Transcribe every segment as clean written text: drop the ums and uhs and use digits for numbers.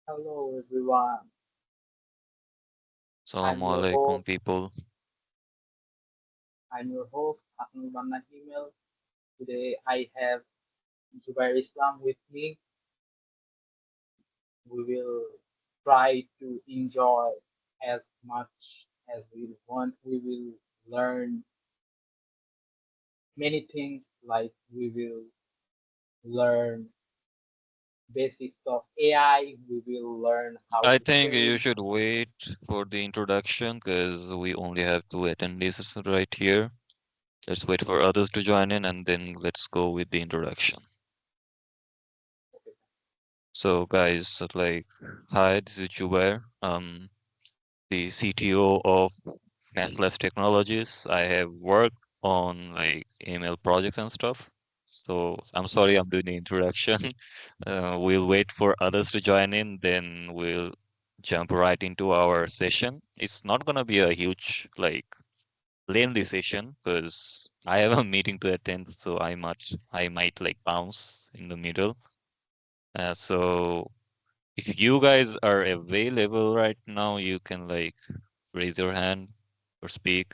Hello everyone. I'm your Assalamualaikum host. people. Ahmad Manna Email. Today I have Zubair Islam with me. We will try to enjoy as much as we want. We will learn many things like we will learn basics of AI. We will learn how I to think you train. should wait for the introduction because we only have two attendees right here. Let's wait for others to join in and then let's go with the introduction. Okay. So guys, hi, this is Jubair, the CTO of Netflix Technologies. I have worked on like email projects and stuff. So I'm sorry I'm doing the introduction. We'll wait for others to join in, then we'll jump right into our session. It's not gonna be a huge, lengthy session because I have a meeting to attend, so I might like bounce in the middle. So if you guys are available right now, you can like raise your hand or speak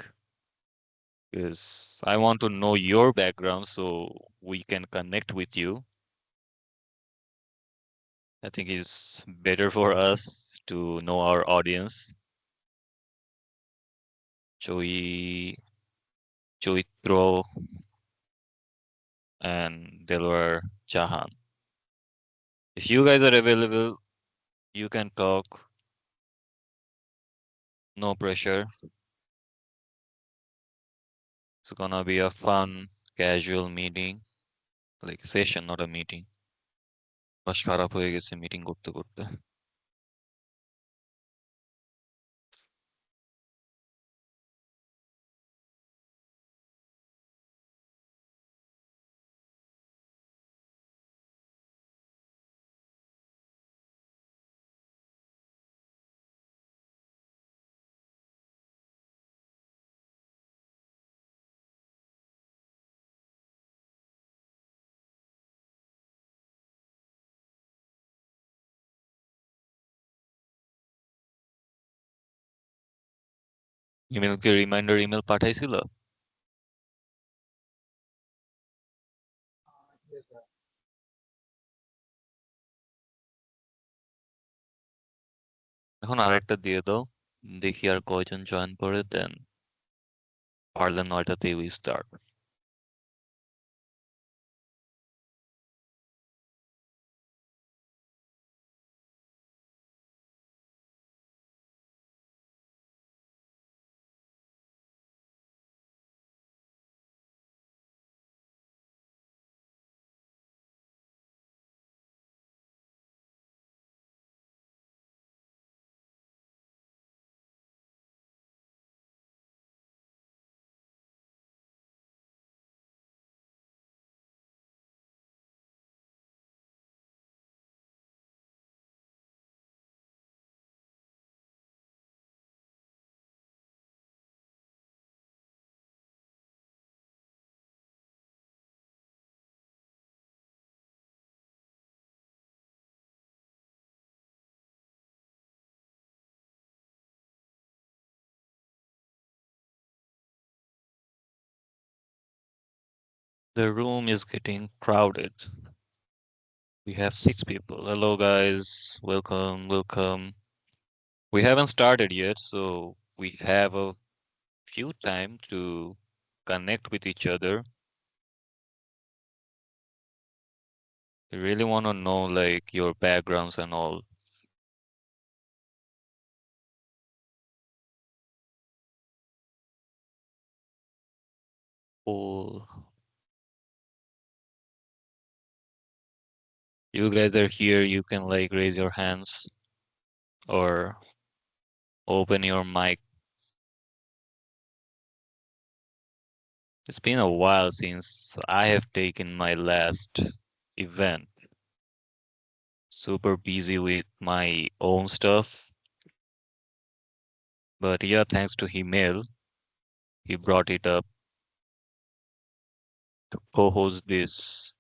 because I want to know your background so we can connect with you. I think it's better for us to know our audience. Joey, Joitro, and Delwar Jahan. If you guys are available, you can talk. No pressure. It's gonna be a fun, casual meeting, like session, not a meeting. বাস খারাপ হয়ে গেছে meeting করতে করতে. ইমেলকে reminder email পাঠাইছিল? Yes, sir. এখন আরেকটা দিয়ে দাও, দেখি আর কয়জন জয়েন করে, দেন পারলে 9টাতেই we start. The room is getting crowded. We have 6 people. Hello guys, welcome, welcome. We haven't started yet, so we have a few time to connect with each other. I really want to know like your backgrounds and all. Oh, you guys are here, you can like raise your hands or open your mic. It's been a while since I have taken my last event. Super busy with my own stuff. But yeah, thanks to Himail, he brought it up to co-host this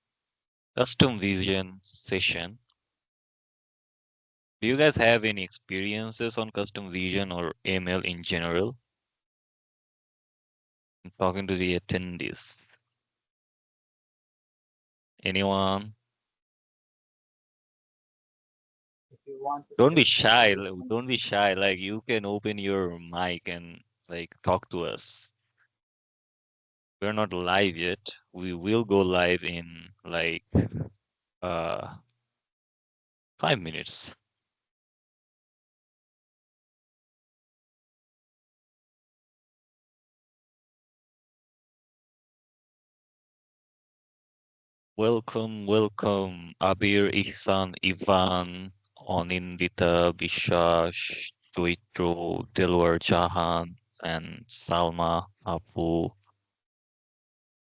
custom vision session. Do you guys have any experiences on custom vision or ML in general? I'm talking to the attendees. Anyone? If you want to Don't be say, shy. you can. Don't be shy. Like you can open your mic and like talk to us. We're not live yet. We will go live in like uh 5 minutes. Welcome, welcome, Abir, Ihsan, Ivan, Onindita, Bishash, Choitro, Dilwar Jahan, and Salma, Apu.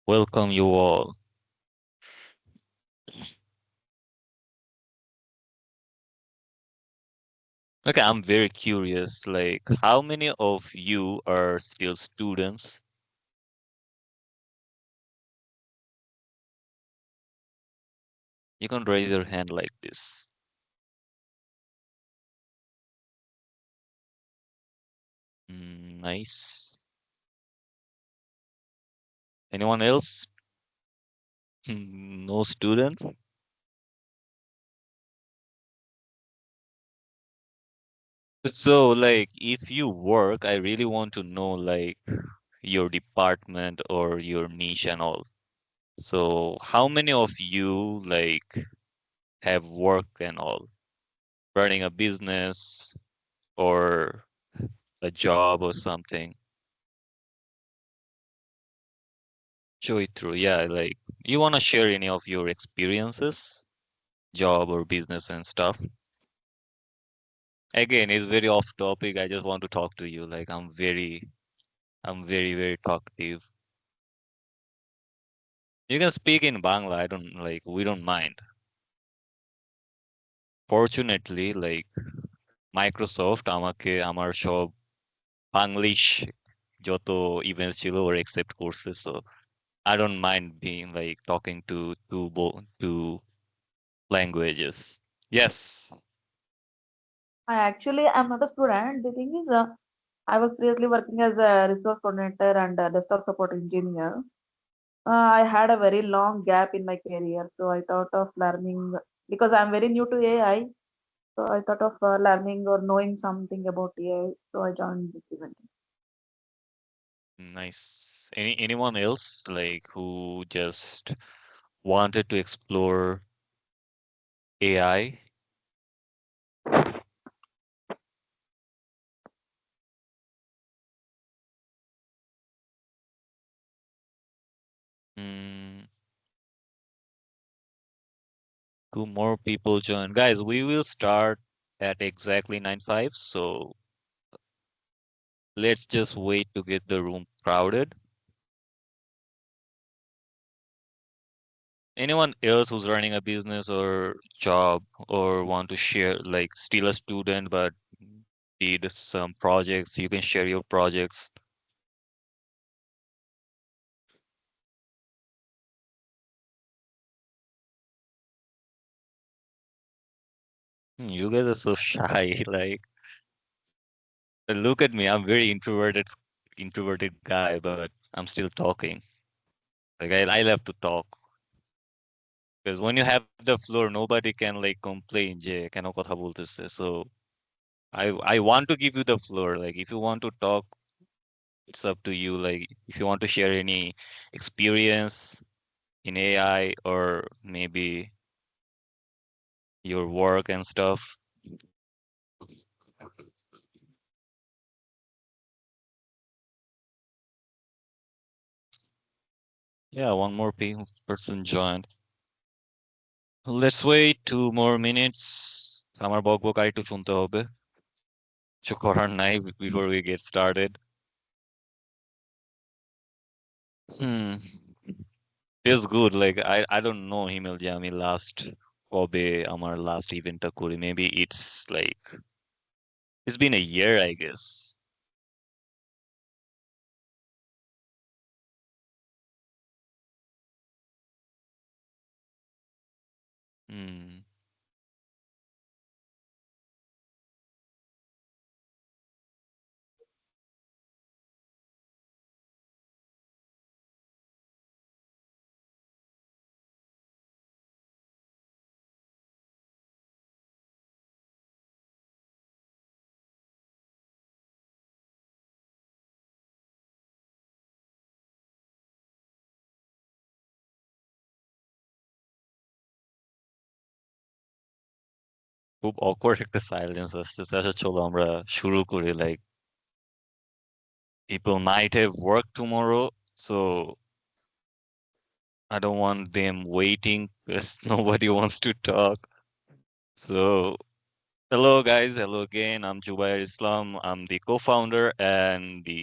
Welcome you all. Okay, I'm very curious. Like, how many of you are still students? You can raise your hand like this. Nice. Anyone else? No students? So, like, if you work, I really want to know, like, your department or your niche and all. So, how many of you, like, have work and all? Running a business or a job or something? Show it through. Yeah, like, you want to share any of your experiences, job or business and stuff? Again, it's very off topic. I just want to talk to you. Like, I'm very, very talkative. You can speak in Bangla. I don't like, we don't mind. Fortunately, like, Microsoft আমাকে আমার সব Banglish যত events ছিল ওরা accept করছে, so I don't mind being like talking to two languages. Yes. I actually am not a student. The thing is, I was previously working as a resource coordinator and a desktop support engineer. I had a very long gap in my career, so I thought of learning because I'm very new to AI. So I thought of learning or knowing something about AI. So I joined this event. Nice. Anyone else like who just wanted to explore AI? Mm, two more people join. Guys, we will start at exactly 9:05, so let's just wait to get the room crowded. Anyone else who's running a business or job or want to share, like still a student but did some projects, you can share your projects. You guys are so shy. Like, look at me. I'm very introverted guy, but I'm still talking. Like I love to talk because when you have the floor, nobody can like complain যে কেন কথা বলতেছে. So I want to give you the floor. Like if you want to talk, it's up to you. Like if you want to share any experience in AI or maybe your work and stuff. Yeah, one more person joined. Let's wait 2 more minutes. আমার বকবক আরেকটু শুনতে হবে। কিছু করার নাই before we get started. Hmm. Feels good. Like I don't know হিমেল যে আমি কবে আমার last ইভেন্টটা করি. Maybe it's been a year, I guess. Hmm. খুব awkward একটা silence আসতেছে। আচ্ছা চলো আমরা শুরু করি। Like people might have work tomorrow, so I don't want them waiting because nobody wants to talk. So hello guys, hello again. I'm Jubair Islam. I'm the co-founder and the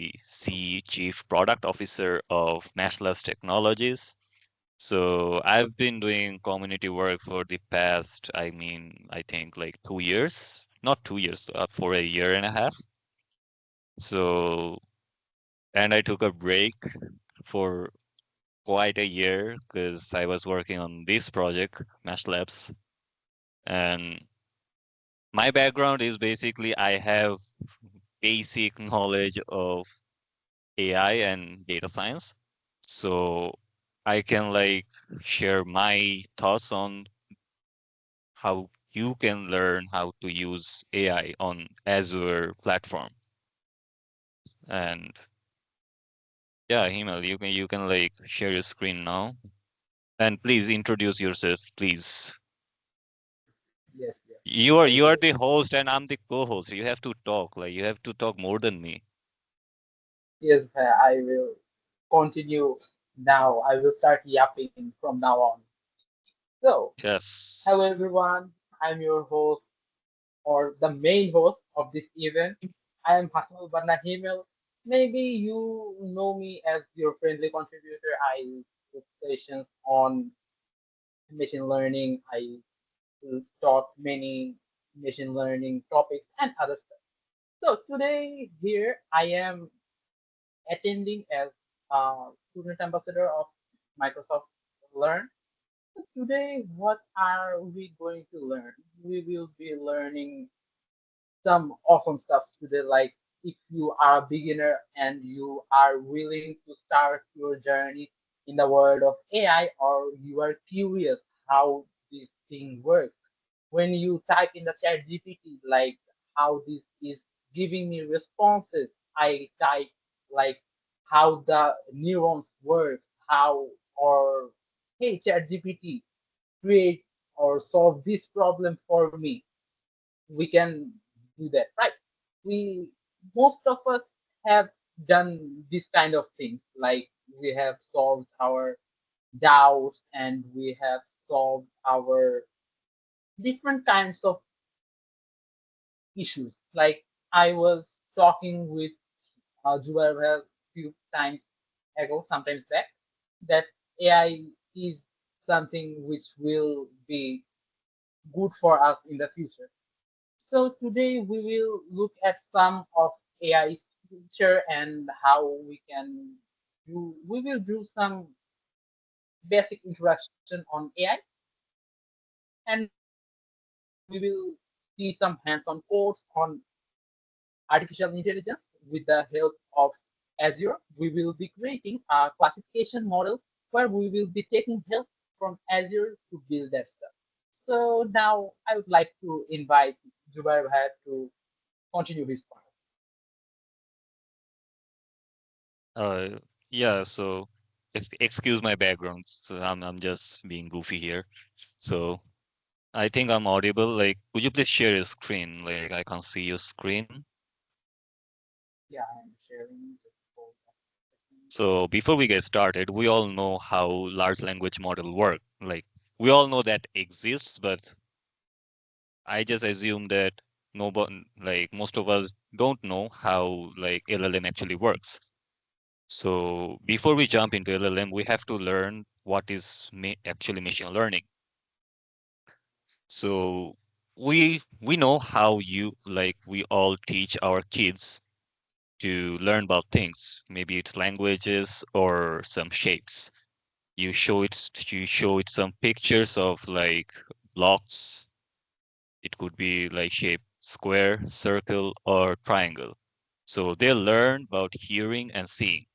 Chief Product Officer of Mashless Technologies. So I've been doing community work for the past, I think like 2 years, not 2 years, for a year and a half. So, and I took a break for quite a year because I was working on this project, Mesh Labs. And my background is basically I have basic knowledge of AI and data science. So I can like share my thoughts on how you can learn how to use AI on Azure platform. And yeah, Himal, you can like share your screen now. And please introduce yourself, please. Yes, yes. You are I you are will. the host and I'm the co-host. You have to talk. Like you have to talk more than me. Yes, I will continue now. I will start yapping from now on. So, hello Yes. everyone. I'm your host or the main host of this event. I am Hasmul Barna Himel. Maybe you know me as your friendly contributor. I took sessions on machine learning. I taught many machine learning topics and other stuff. So today here I am attending as student ambassador of Microsoft Learn. So today, what are we going to learn? We will be learning some awesome stuff today. Like if you are a beginner and you are willing to start your journey in the world of AI, or you are curious how this thing works, when you type in the chat GPT, like how this is giving me responses, I type like how the neurons work, how or hey chat GPT, create or solve this problem for me. We can do that, right? We most of us have done this kind of things, like we have solved our doubts and we have solved our different kinds of issues. Like I was talking with Zubair a few times ago, sometimes back, that AI is something which will be good for us in the future. So today we will look at some of AI's future and how we can do. We will do some basic introduction on AI, and we will see some hands-on course on artificial intelligence with the help of Azure. We will be creating a classification model where we will be taking help from Azure to build that stuff. So now I would like to invite Zubair Bhai to continue his part. Uh, yeah. So excuse my background. So I'm just being goofy here. So I think I'm audible. Like, would you please share your screen? Like, I can't see your screen. Yeah, I'm sharing. Just hold on a second. So before we get started, we all know how large language model work. Like, we all know that exists, but I just assume that nobody, like most of us don't know how like LLM actually works. So before we jump into LLM, we have to learn what is actually machine learning. So we know how we all teach our kids to learn about things. Maybe it's languages or some shapes. You show it some pictures of like blocks. It could be like shape square, circle, or triangle. So they learn about hearing and seeing.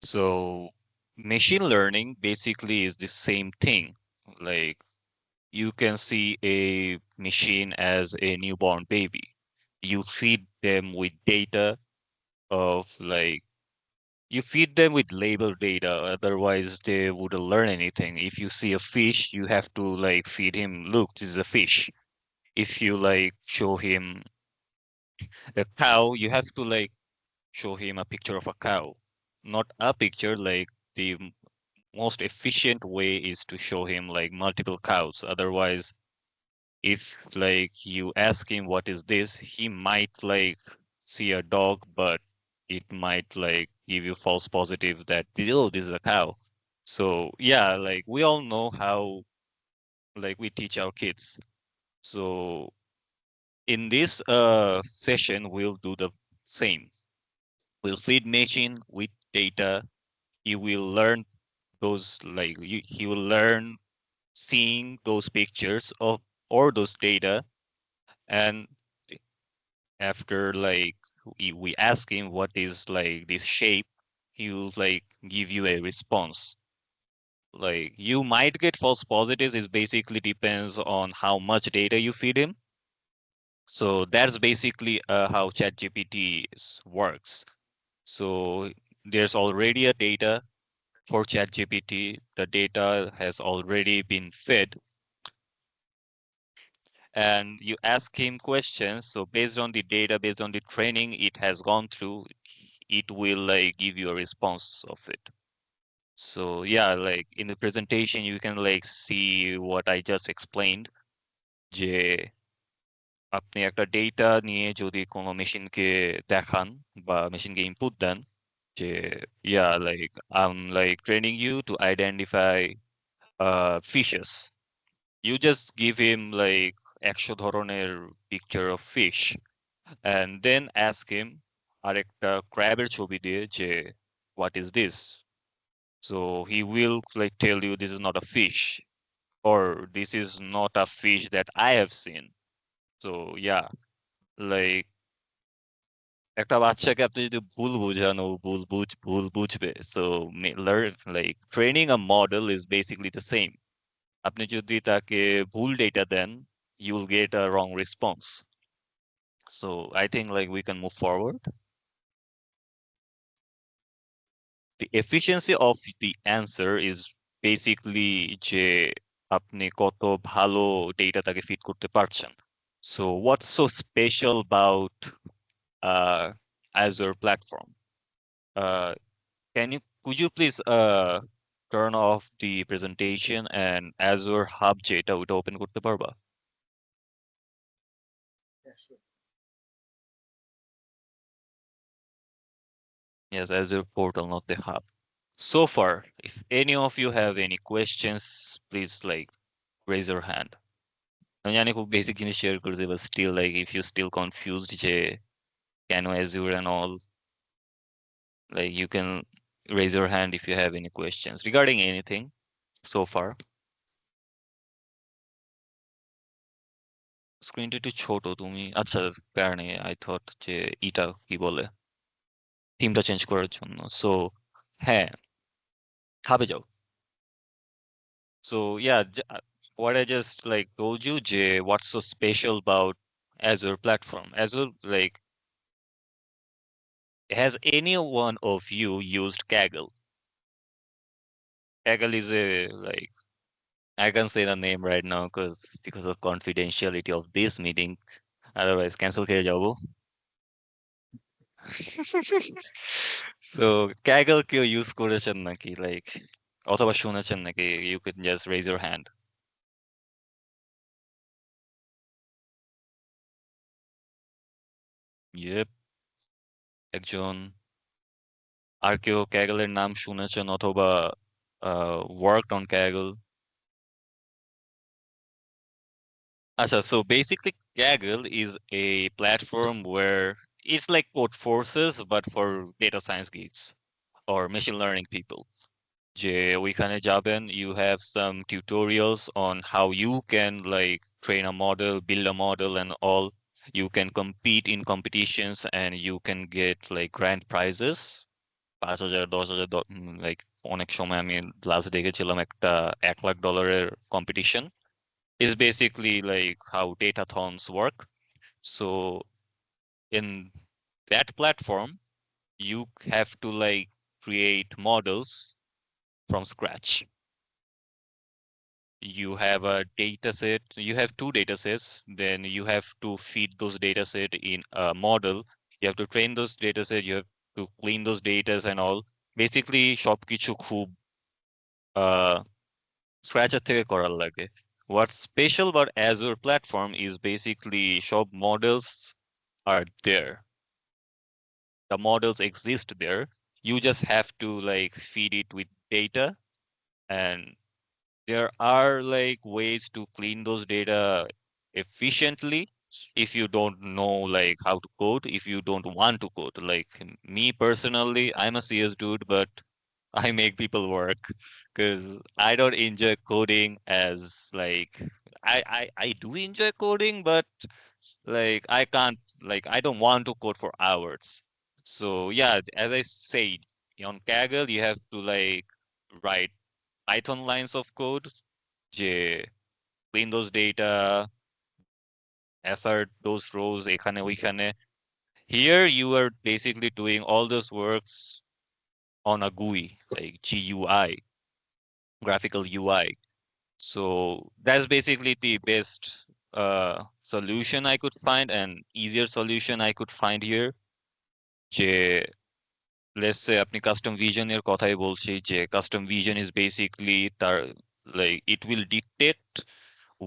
So machine learning basically is the same thing. Like you can see a machine as a newborn baby. You feed them with data of like you feed them with label data, otherwise they wouldn't learn anything. If you see a fish, you have to like feed him, look, this is a fish. if you like show him a cow, you have to like show him a picture of a cow, not a picture. Like the most efficient way is to show him like multiple cows. Otherwise, if like you ask him what is this, he might like see a dog, but it might like give you false positive that oh, this is a cow. So yeah, like we all know how like we teach our kids. So in this session, we'll do the same. We'll feed machine with data. He will learn those like he will learn seeing those pictures of or those data, and after like we ask him what is like this shape, he will like give you a response. Like you might get false positives. It basically depends on how much data you feed him. So that's basically how ChatGPT works. So there's already a data for ChatGPT. The data has already been fed, and you ask him questions. So based on the data, based on the training it has gone through, it will like give you a response of it. So yeah, like in the presentation you can like see what I just explained. যে আপনি একটা data নিয়ে যদি কোনো মেশিনকে দেখান বা মেশিনকে input দেন যে yeah, like I'm like training you to identify fishes. You just give him like 100 ধরনের picture of fish and then ask him আরেকটা crab এর ছবি দিয়ে যে what is this? So he will like tell you this is not a fish or this is not a fish that I have seen. So yeah, like একটা বাচ্চাকে আপনি যদি ভুল বুঝান ও ভুল বুঝবে। So learn like training a model is basically the same. আপনি যদি তাকে ভুল data then, you'll get a wrong response. So I think like we can move forward. The efficiency of the answer is basically যে আপনি কত ভালো data তাকে feed করতে পারছেন. So what's so special about uh, Azure platform? Uh, could you please turn off the presentation and Azure Hub যেটা ওটা open করতে পারবা? Yeah, sure. Yes, Azure portal, not the hub. So far, if any of you have any questions, please like raise your hand. আমি জানি খুব basic জিনিস share করছি, but still like if you still confused যে কেন Azure and all, like you can raise your hand if you have any questions regarding anything so far. স্ক্রিনটা একটু ছোট তুমি আচ্ছা কারণে আই থট যে এটা কি বলে থিমটা চেঞ্জ করার জন্য সো হ্যাঁ খাবে যাও so yeah what I just like told you যে what's so special about Azure platform. Azure like has any one of you used Kaggle? Kaggle is a like I can say the name right now because of confidentiality of this meeting, otherwise cancel করে যাবো. So Kaggle কেউ use করেছেন নাকি like অথবা শুনেছেন নাকি? You could just raise your hand. Yep, একজন আর কেউ Kaggle এর নাম শুনেছেন অথবা worked on Kaggle? আচ্ছা, so basically Kaggle is a platform where it's like code forces but for data science geeks or machine learning people. যে ওইখানে যাবেন, you have some tutorials on how you can like train a model, build a model and all. You can compete in competitions and you can get like grand prizes. 5,000 10,000 like অনেক সময় আমি last দেখেছিলাম একটা $1,00,000 competition. Is basically like how datathons work. So in that platform, you have to like create models from scratch. you have a data set, you have two data sets, then you have to feed those data set in a model. You have to train those data set, you have to clean those data and all. Basically সবকিছু খুব uh scratcher থেকে করার লাগে. What's special about Azure platform is basically সব models are there. The models exist there. You just have to like feed it with data, and there are like ways to clean those data efficiently if you don't know like how to code, if you don't want to code. Like me personally, I'm a CS dude, but I make people work because I don't enjoy coding as like I do enjoy coding, but like I can't, like I don't want to code for hours. So yeah, as I said, on Kaggle you have to like write Python lines of code, যে clean those data, assert those rows এখানে ওইখানে. Here you are basically doing all those works on a GUI, like GUI, graphical UI. So that's basically the best solution I could find, and easier solution I could find here. যে let's say আপনি custom vision এর কথাই বলছি, যে custom vision is basically তার like it will dictate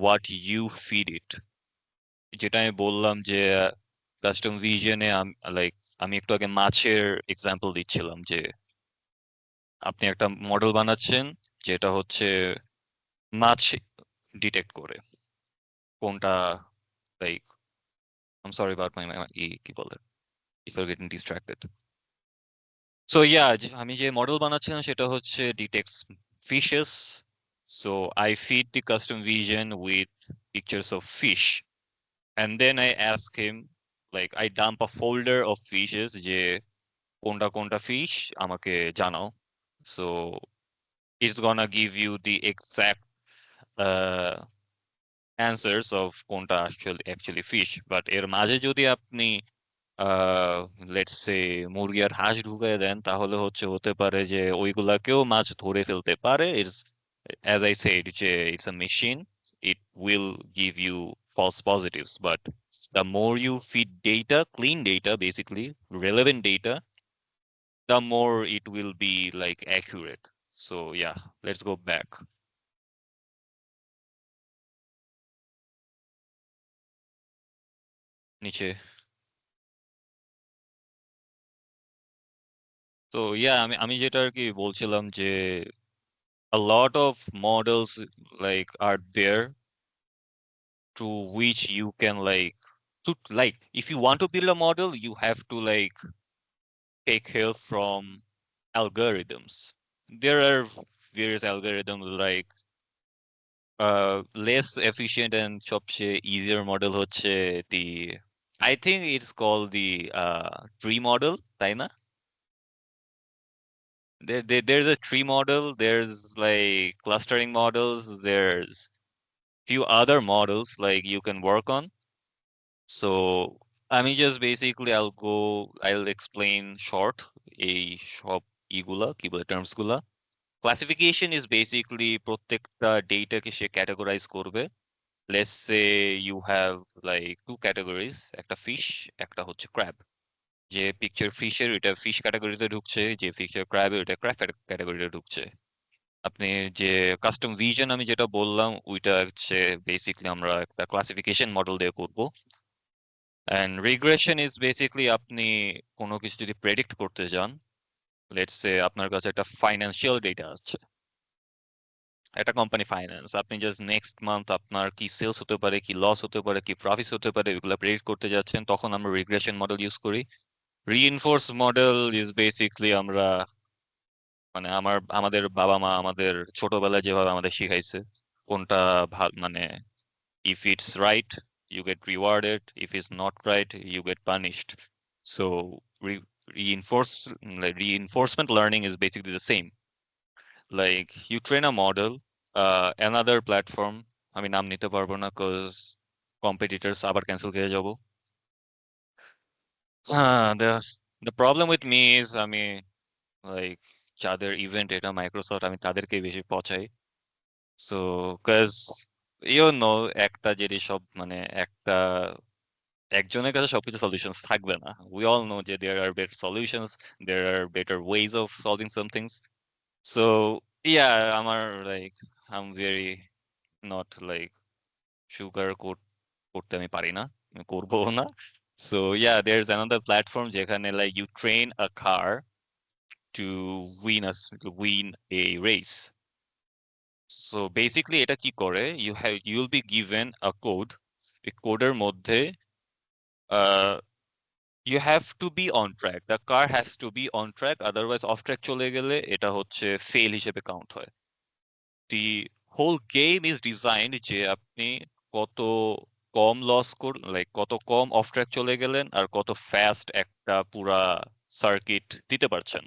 what you feed it. যেটা আমি বললাম যে কাস্টম ভিশনে লাইক আমি একটু আগে মাছের এক্সাম্পল দিচ্ছিলাম, যে আপনি একটা মডেল বানাচ্ছেন যেটা হচ্ছে মাছ ডিটেক্ট করে কোনটা, like I am sorry about my কি বলে if you getting distracted. So yeah, আমি যে মডেল বানাচ্ছিলাম সেটা হচ্ছে detects fishes. So I feed the custom vision with pictures of fish, and then I ask him, like I dump a folder of fishes যে কোনটা কোনটা fish আমাকে জানাও. So it's gonna give you the exact uh, answers of কোনটা actually fish. But এর মাঝে যদি আপনি let's say মুরগি আর হাঁস ঢুকায় দেন, তাহলে হতে পারে যে ওইগুলাকেও মাছ ধরে ফেলতে পারে. It's, as I said, যে it's a machine. It will give you false positives, but the more you feed data, clean data, basically relevant data, the more it will be like accurate. So yeah, let's go back. নিচে. So yeah, আমি যেটা আর কি বলছিলাম যে a lot of models like are there to which you can like to like if you want to build a model, you have to like take help from algorithms. There are various algorithms like less efficient and সবচেয়ে easier model হচ্ছে the I think it's called the tree model, তাই না? There's a tree model, there's like clustering models, there's few other models like you can work on. So I mean, just basically I'll explain short a shop igula, keyboard terms gula. Classification is basically প্রত্যেকটা data কে সে categorize করবে. Let's say you have like two categories, একটা fish, একটা হচ্ছে crab. যে picture fish এর এটা fish ক্যাটাগরিতে ঢুকছে, যে picture crab এর এটা crab ক্যাটাগরিতে ঢুকছে। আপনি যে কাস্টম ভিশন আমি যেটা বললাম ওইটা হচ্ছে বেসিক্যালি আমরা একটা ক্লাসিফিকেশন মডেল দিয়ে করব। And regression is basically আপনি কোনো কিছু যদি প্রেডিক্ট করতে যান, লেটস সে আপনার কাছে একটা ফাইন্যান্সিয়াল ডেটা আছে, একটা কোম্পানি ফাইন্যান্স, আপনি জাস্ট নেক্সট মান্থ আপনার কি সেলস হতে পারে, কি লস হতে পারে, কি প্রফিট হতে পারে, এগুলো প্রেডিক্ট করতে যাচ্ছেন, তখন আমরা রিগ্রেশন মডেল ইউজ করি। রিইনফোর্স মডেল ইজ বেসিক্যালি আমরা মানে আমাদের বাবা মা আমাদের ছোটবেলায় যেভাবে আমাদের শিখাইছে কোনটা মানে if it's right you get rewarded, if it's not right you get punished. So re reinforce like reinforcement learning is basically the same. Like you train a model, another platform, আমি নাম নিতে পারবো না cause competitors আবার cancel খেয়ে যাব। The problem with me is like যাদের event এটা মাইক্রোসফট, আমি তাদেরকে বেশি পচাই। সো cause একটা জিনিস সব মানে একজনের কাছে সবকিছু সলিউশনস থাকবে না। We all know যে there are better solutions, there are better ways of solving some things. So yeah, আমার like I'm very not like sugar coat করতে আমি পারি না, আমি করবো না। So yeah, there's another platform যেখানে like you train a car to win a race. So basically এটা কি করে, you'll be given a code, এই কোডের মধ্যে uh, you have to be on track, the car has to be on track, otherwise off track চলে গেলে এটা হচ্ছে fail হিসেবে count হয়। The whole game is designed যে আপনি কত কম লস like কত কম অফ ট্র্যাক চলে গেলেন আর কত ফাস্ট একটা পুরা সার্কিট দিতে পারছেন।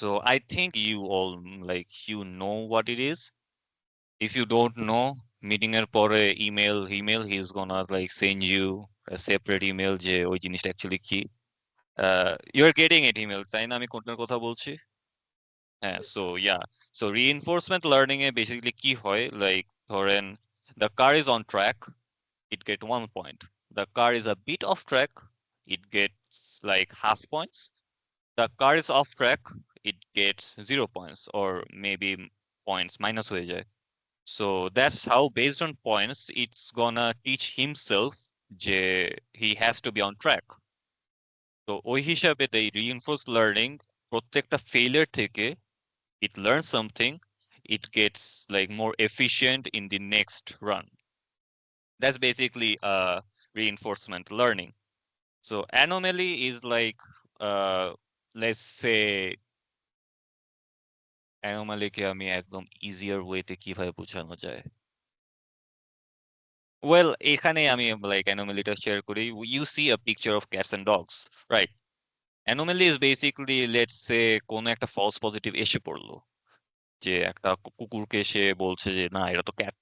So I think you all like you know what it is. If you don't know, meeting এর পরে email he's gonna like send you a separate email যে ওই জিনিসটা actually কি। You're getting it email, তাই না? আমি কোনটার কথা বলছি? হ্যাঁ, so yeah, so reinforcement learning এ basically কি হয়, like ধরেন the car is on track, it get 1 point. The car is a bit off track, it gets like half points. The car is off track, it gets 0 points or maybe points minus হয়ে যায়। So that's how based on points it's gonna teach himself যে he has to be on track. তো ওই হিসাবে the reinforced learning প্রত্যেকটা failure থেকে it learns something, it gets like more efficient in the next run. That's basically reinforcement learning. So anomaly is like let's say anomaly কে আমি একদম easier way তে কিভাবে বোঝানো যায়? Well, এখানে আমি like anomaly টা share করি। You see a picture of cats and dogs, right? Anomaly is basically let's say কোনো একটা false positive এসে পড়লো, যে একটা কুকুরকে সে বলছে যে না এটা তো cat.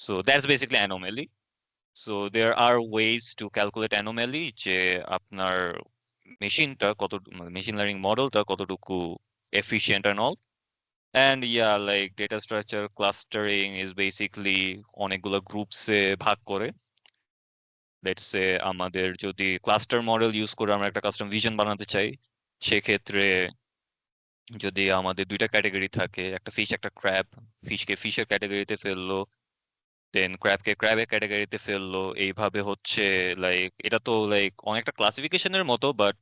So that's basically anomaly. So there are ways to calculate anomaly যে আপনার মেশিনটা কত machine learning মডেলটা কতটুকু efficient and all. And yeah, like data structure clustering is basically অনেকগুলো groups এ ভাগ করে। Let's say আমাদের যদি cluster model use করে আমরা একটা custom vision বানাতে চাই, সেক্ষেত্রে যদি আমাদের দুইটা ক্যাটাগরি থাকে, একটা ফিশ একটা ক্র্যাব, ফিশকে ফিশের ক্যাটাগরিতে ফেললো, দেন ক্র্যাবকে ক্র্যাবের ক্যাটাগরিতে ফেললো, এইভাবে হচ্ছে লাইক এটা তো লাইক অনেকটা ক্লাসিফিকেশনের মতো, বাট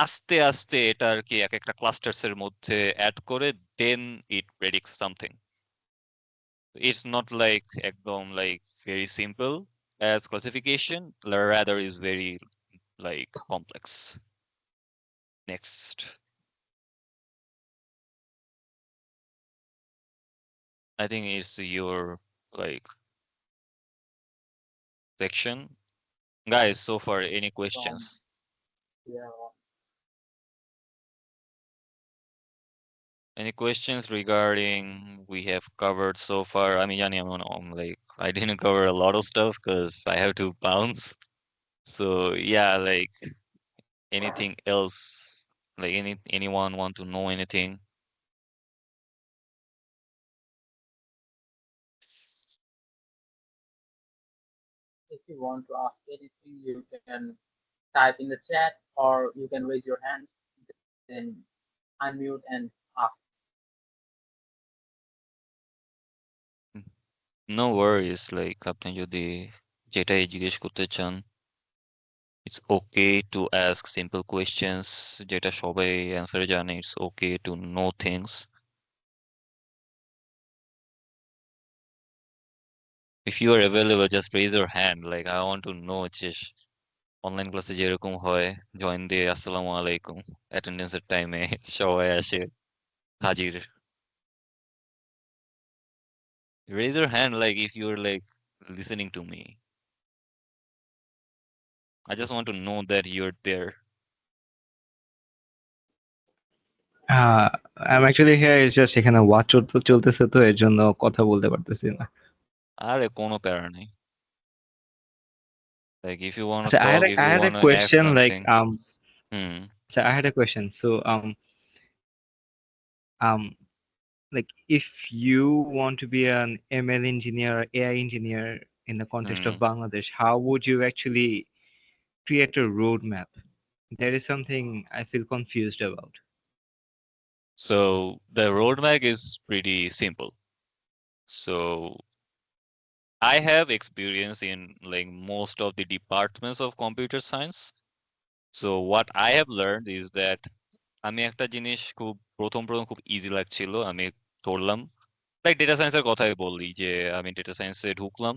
আস্তে আস্তে এটা আর কি এক একটা ক্লাস্টার্স এর মধ্যে অ্যাড করে then it predicts something. It's not like একদম like very simple as classification, rather is very like complex. Next, I think it's your like section. Guys, so far, any questions? Yeah, Any questions regarding we have covered so far? I mean, Yani, I'm like, I didn't cover a lot of stuff because I have to bounce. So yeah, like anything else? Like anyone want to know anything? if you want to ask anything, you can type in the chat or you can raise your hands, then unmute and ask. No worries. Like আপনি যদি যেটাই জিজ্ঞেস করতে চান, it's okay to ask simple questions. যেটা সবাই answer জানে, it's okay to know things. If you are available, just raise your hand. Like I want to know just online ক্লাসে যেরকম হয়, জয়েন দিয়ে আসসালামু আলাইকুম অ্যাটেন্ডেন্সের টাইমে সবাই আসে হাজির। Raise your hand like if you're like listening to me. I just want to know that you're there. I'm actually here. It's just এখানে ওয়াচ চলতেছে তো এর জন্য কথা বলতে পারতেছি না। আরে কোনো প্যারা নেই। Like if you want to আচ্ছা, talk, if I you had a want to ask question like something. Hmm. আচ্ছা, I had a question. So Like if you want to be an ML engineer or AI engineer in the context of Hmm. Bangladesh, how would you actually create a roadmap? That is something I feel confused about. So the roadmap is pretty simple. So I have experience in like most of the departments of computer science. So what I have learned is that আমি একটা জিনিস খুব প্রথম খুব easy লাগছিল আমি ধরলাম like data সায়েন্সের কথাই বললি যে আমি ডেটা সায়েন্সে ঢুকলাম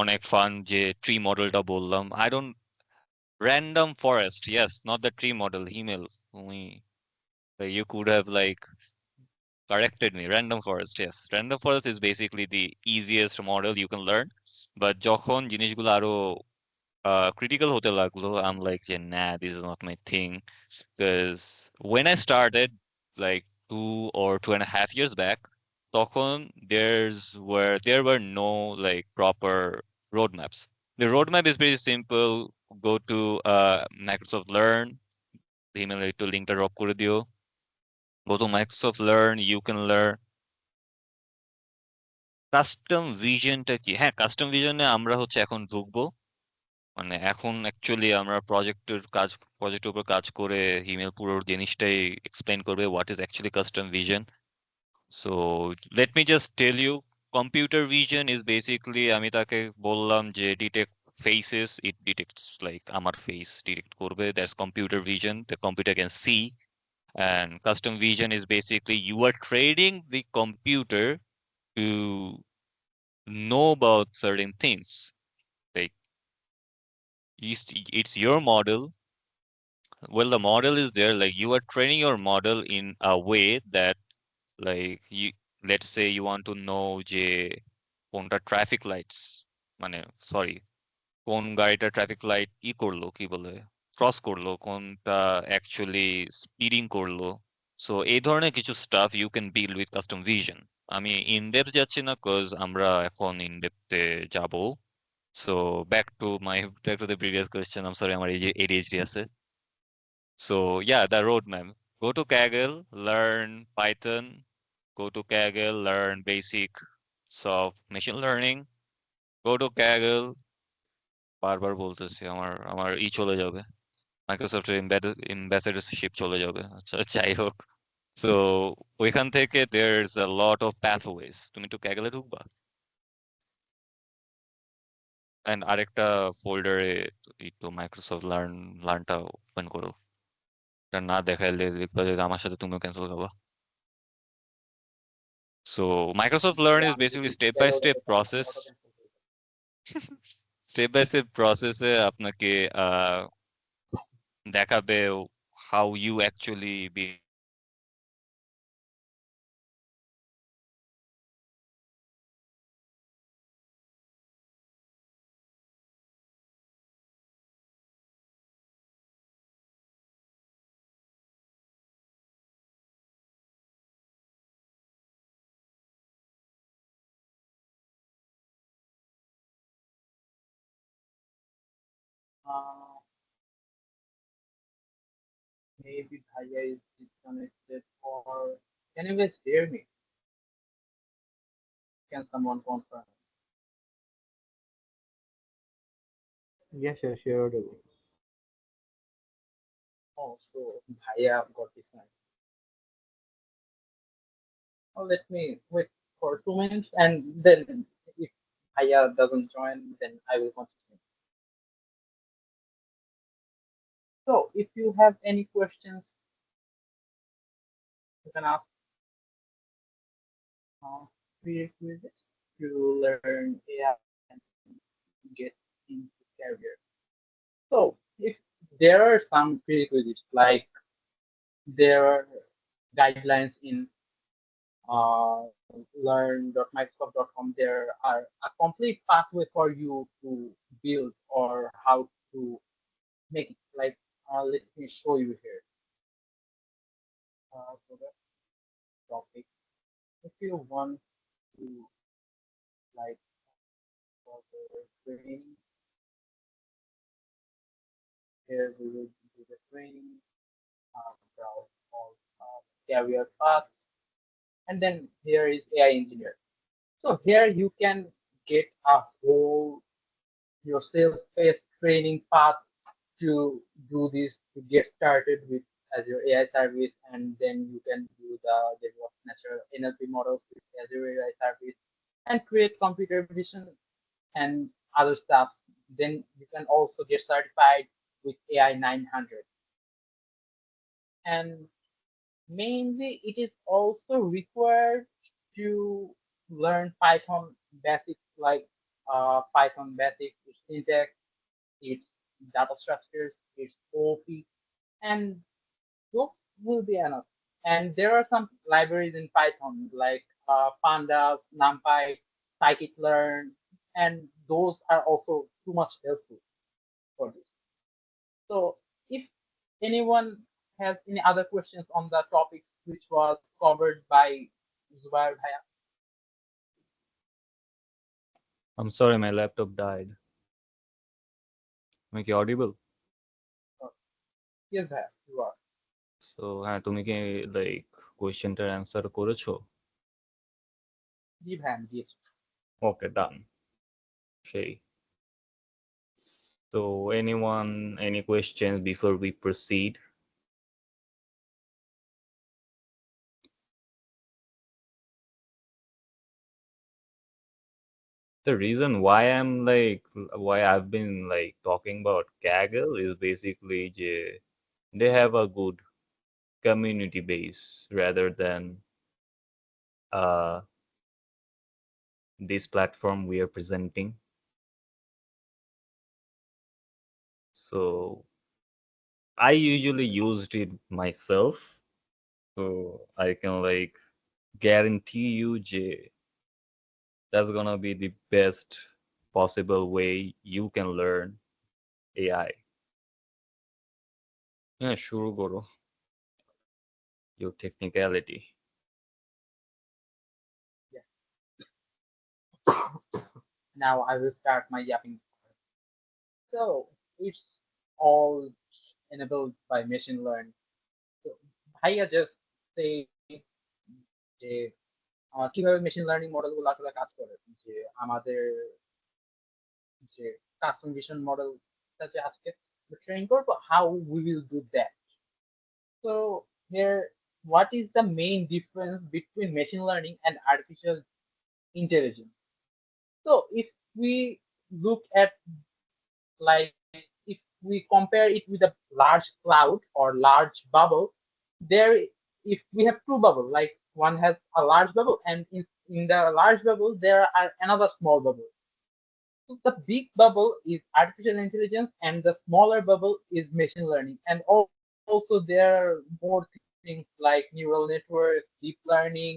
অনেক ফান যে ট্রি মডেলটা বললাম I don't random forest yes not the tree model Himel তুমি you could have like corrected me. Random forest, yes. Random forest is basically the easiest model you can learn. But যখন জিনিসগুলো আরো critical হতে লাগলো, I'm like, যে, nah, this is not my thing. Because when I started, like 2 or 2.5 years back, তখন there were no like proper roadmaps. The roadmap is pretty simple. Go to Microsoft Learn, email একটু লিঙ্কটা drop করে দিও. Go to Microsoft Learn, you can learn custom ভিশনটা কি? হ্যাঁ, custom ভিশনে আমরা হচ্ছে এখন ঢুকবো। মানে এখন অ্যাকচুয়ালি আমরা প্রজেক্টের উপর কাজ করে হিমেল পুরো জিনিসটাই এক্সপ্লেইন করবে what is actually custom vision. So let me just tell you computer vision is basically আমি তাকে বললাম যে detect faces, it detects like আমার face detect করবে, that's computer vision, the computer can see. And custom vision is basically you are training the computer to know about certain things. Like it's your model. Well, the model is there. Like you are training your model in a way that, like you, let's say you want to know যে কোনটা traffic lights মানে sorry কোন গাড়িটা traffic light ই করলো কি বলে cross করলো কোনটা অ্যাকচুয়ালি স্পিডিং করলো সো এই ধরনের কিছু stuff you can build with custom vision আমি ইন ডেপথ যাচ্ছি না কজ আমরা এখন ইন ডেপথে যাব. So back to the previous question. I'm sorry, আমার ADHD আছে. So yeah, the roadmap. Go to Kaggle, learn Python. Go to Kaggle, learn basics of machine learning. Go to Kaggle. বারবার বলতেছি আমার আমার চলে যাবে মাইক্রোসফটের এম্বাসেডরশিপ চলে যাবে আচ্ছা যাই হোক সো ওইখান থেকে there's a lot of pathways তুমি একটু ক্যাগলে ঢুকবা এন্ড আরেকটা ফোল্ডারে একটু মাইক্রোসফট লার্নটা ওপেন করো এটা না দেখাইলে দেখবা যে আমার সাথে তুমিও ক্যান্সেল খাবা সো মাইক্রোসফট লার্ন ভাইয়া ইজ আমি যদি basically step by Kaggle step যেতাম প্রসেস অটো ক্যান্সেল হয়ে যেত। স্টেপ বাই স্টেপ প্রসেসে আপনাকে দেখাবে how you actually be Uh, maybe Bhaiya is disconnected or can you guys hear me? Can someone confirm? Yes, yes, sure. Oh, so Bhaiya got disconnected. Oh, let me wait for 2 minutes and then if Bhaiya doesn't join, then I will continue. So if you have any questions, you can ask uh, prerequisites to learn AI and get into career. So if there are some prerequisites like there are guidelines in learn.microsoft.com, there are a complete pathway for you to build or how to make it. Like, let me show you here. So the topics. If you want to like for the training, here we will do the training, browse all career paths. And then here is AI engineer. So here you can get a whole your self-paced training path to do this to get started with Azure AI service, and then you can do the develop natural NLP models with Azure AI service and create computer vision and other stuff. Then you can also get certified with AI 900. And mainly it is also required to learn Python basics like Python basics, its syntax, its data structures, its OP, and those will be enough. And there are some libraries in Python like Pandas, NumPy, scikit-learn, and those are also too much helpful for this. So if anyone has any other questions on the topics which was covered by Zubair Bhaya. I'm sorry, my laptop died. Am I audible? uh, yes, Bhaya, you are. So হ্যাঁ তুমি কি like কোয়েশ্চেনটার answer করেছো? জি ভাই, আমি দিয়েছি। ওকে, ডান। সেই so anyone any questions before we proceed? The reason why I've been like talking about Kaggle is basically they have a good community base rather than uh, this platform we are presenting. So I usually used it myself, so I can like guarantee you that's gonna be the best possible way you can learn AI. Yeah, sure, Goro. Your technicality. Yeah. Now I will start my yapping. So it's all enabled by machine learning. So ভাইয়া just say যে কিভাবে machine learning মডেলগুলো আসলে কাজ করে, যে আমাদের যে কাস্টম ভিশন মডেলটা যে আজকে ট্রেন করবো, how we will do that. So here, what is the main difference between machine learning and artificial intelligence? So if we look at, like, if we compare it with a large cloud or large bubble, there, if we have two bubble, like one has a large bubble and in the large bubble there are another small bubble. So the big bubble is artificial intelligence and the smaller bubble is machine learning. And also there are more things like neural networks, deep learning,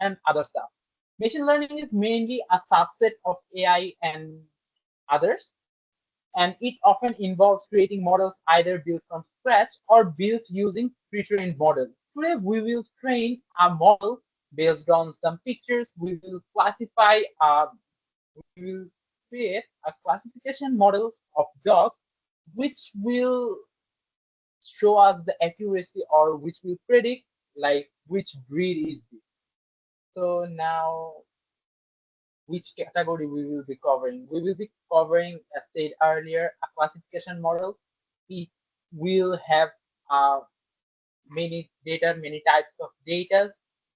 and other stuff. Machine learning is mainly a subset of AI and others, and it often involves creating models either built from scratch or built using pre-trained models. Today we will train a model based on some pictures. We will classify, we will create a classification models of dogs, which will show us the accuracy or which will predict like which breed is this. So now, which category we will be covering? We will be covering, as said earlier, a classification model. It will have many data, many types of data,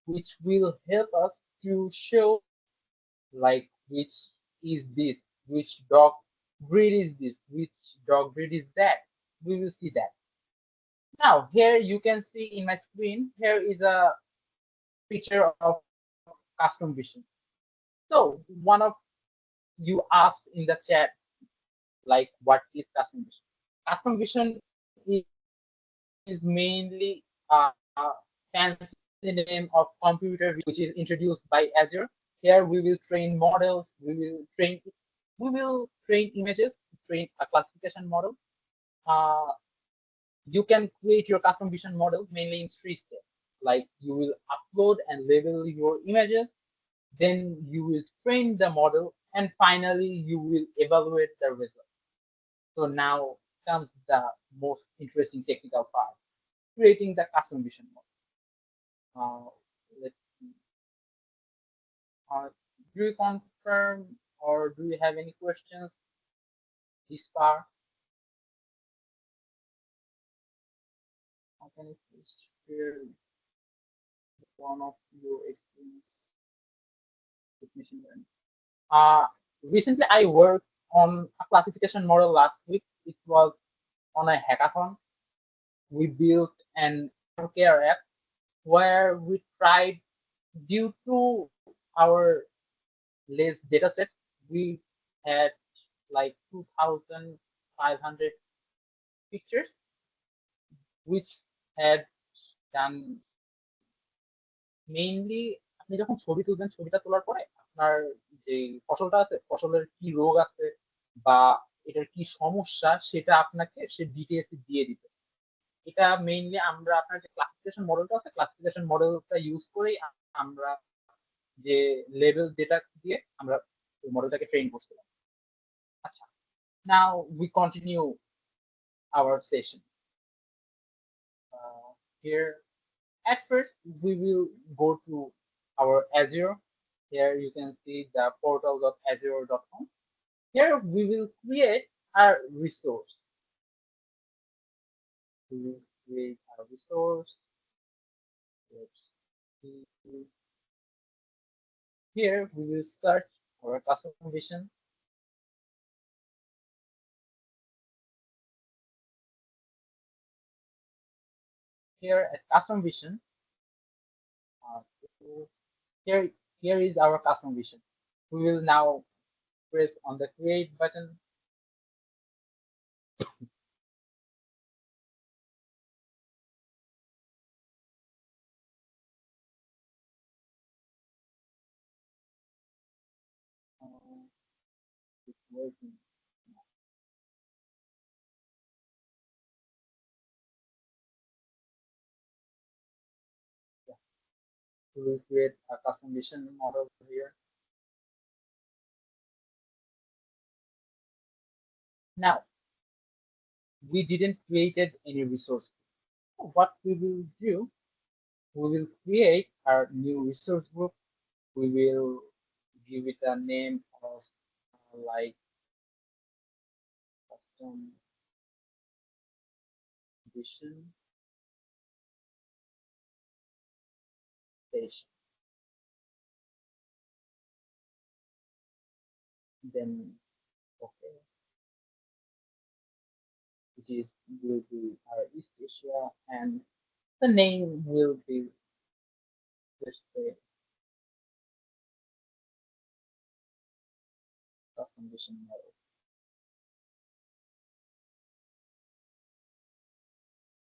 which will help us to show like which is this, which dog breed is this, which dog breed is that. We will see that. Now here you can see in my screen, here is a picture of custom vision. So one of you asked in the chat, like, what is custom vision? Custom vision is mainly fancy name of computer vision, which is introduced by Azure. Here we will train models, we will train images, train a classification model. Uh, you can create your custom vision model mainly in three steps. Like you will upload and label your images, then you will train the model, and finally you will evaluate the result. So now comes the most interesting technical part, creating the custom vision model. Uh, do you confirm or do you have any questions this far? How can you please share one of your experience with machine learning? Uh, Recently I worked on a classification model last week. It was on a hackathon. We built an animal care app where we tried, due to our less data sets, we had like 2,500 pictures, which had done mainly আপনি যখন ছবি তুলবেন, ছবিটা তোলার পরে আপনার যে ফসলটা আছে, ফসলের কি রোগ আছে বা এটার কি সমস্যা, সেটা আপনাকে সে ডিটেলস দিয়ে দিবে। এটা মেইনলি আমরা আপনার যে ক্লাসিফিকেশন মডেলটা আছে, ক্লাসিফিকেশন মডেলটা ইউজ করেই আমরা যে লেভেল যেটা দিয়ে আমরা ওই মডেলটাকে ট্রেন করছিলাম। আচ্ছা, now we continue hour session here. At first, we will go to our Azure. Here you can see the portal.azure.com. Here we will create a resource. We will create a resource. Let's see. Here we will search our custom vision. Here at custom vision, uh, here here is our custom vision. We will now press on the create button. It's working. Yeah. We will create a custom vision model here. Now we didn't created any resource. What we will do, we will create our new resource group. We will give it a name of like custom vision station. Then okay, which is will be our East Asia, and the name will be, let's say, custom vision model.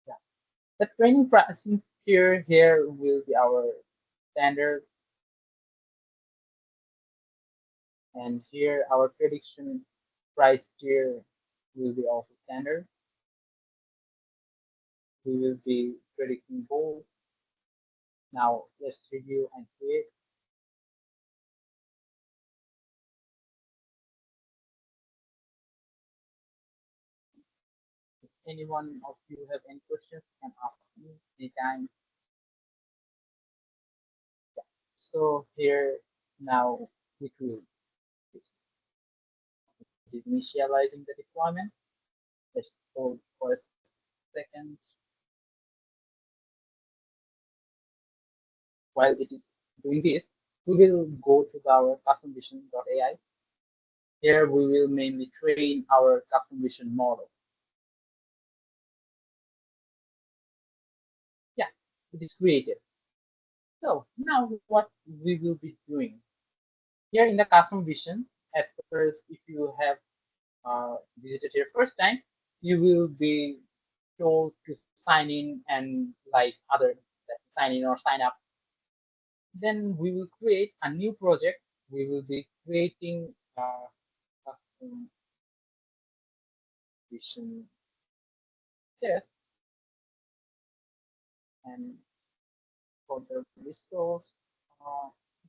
Yeah. The training pricing tier here will be our standard, and here our prediction price tier will be also standard. We will be predicting both. Now let's review and create. If anyone of you have any questions, can ask me anytime. Yeah. So here now we create this. It is initializing the deployment. Let's hold for a second while it is doing this. We will go to our custom vision.ai. Here we will mainly train our custom vision model. Yeah, it is created. So now what we will be doing here in the custom vision, at first, if you have visited here first time, you will be told to sign in and like other sign in or sign up. Then we will create a new project. We will be creating a custom vision test, and for the resource,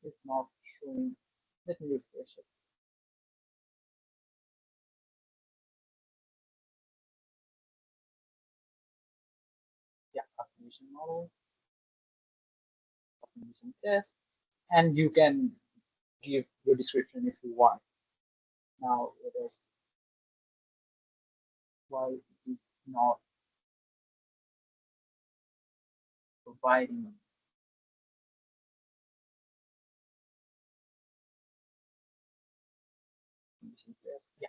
it is not showing. Let me refresh it. Yeah, custom vision model, custom vision test, and you can give your description if you want. Now it is why it is not providing. Yeah.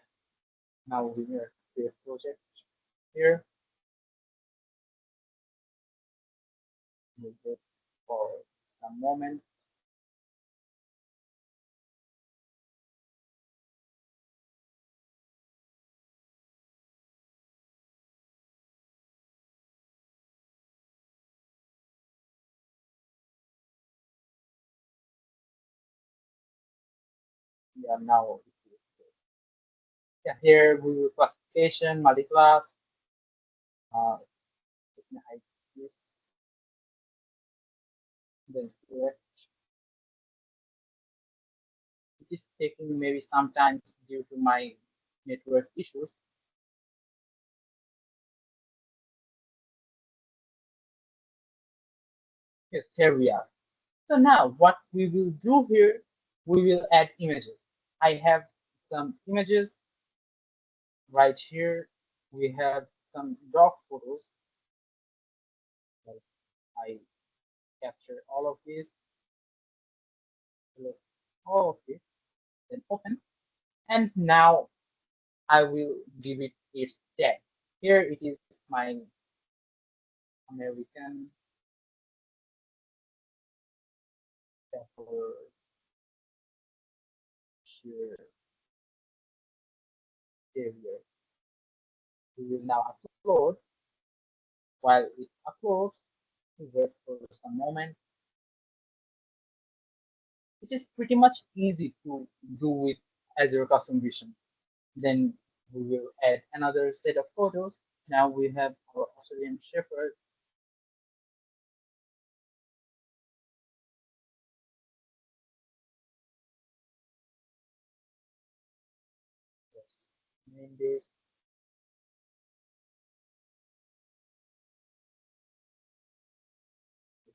Now we are create project here. We wait for some moment. Yeah, now yeah, here we will classification, multi-class. Let me hide this, then select. It is taking maybe sometimes due to my network issues. Yes, here we are. So now what we will do here, we will add images. I have some images right here. We have some dog photos. Like I capture all of these, select all of this, then open. And now I will give it its tag. Here it is my American Shepherd Terrier. We will now upload. While it uploads, wait for some moment. It is pretty much easy to do with Azure Custom Vision. Then we will add another set of photos. Now we have our Australian Shepherd. Let's name this.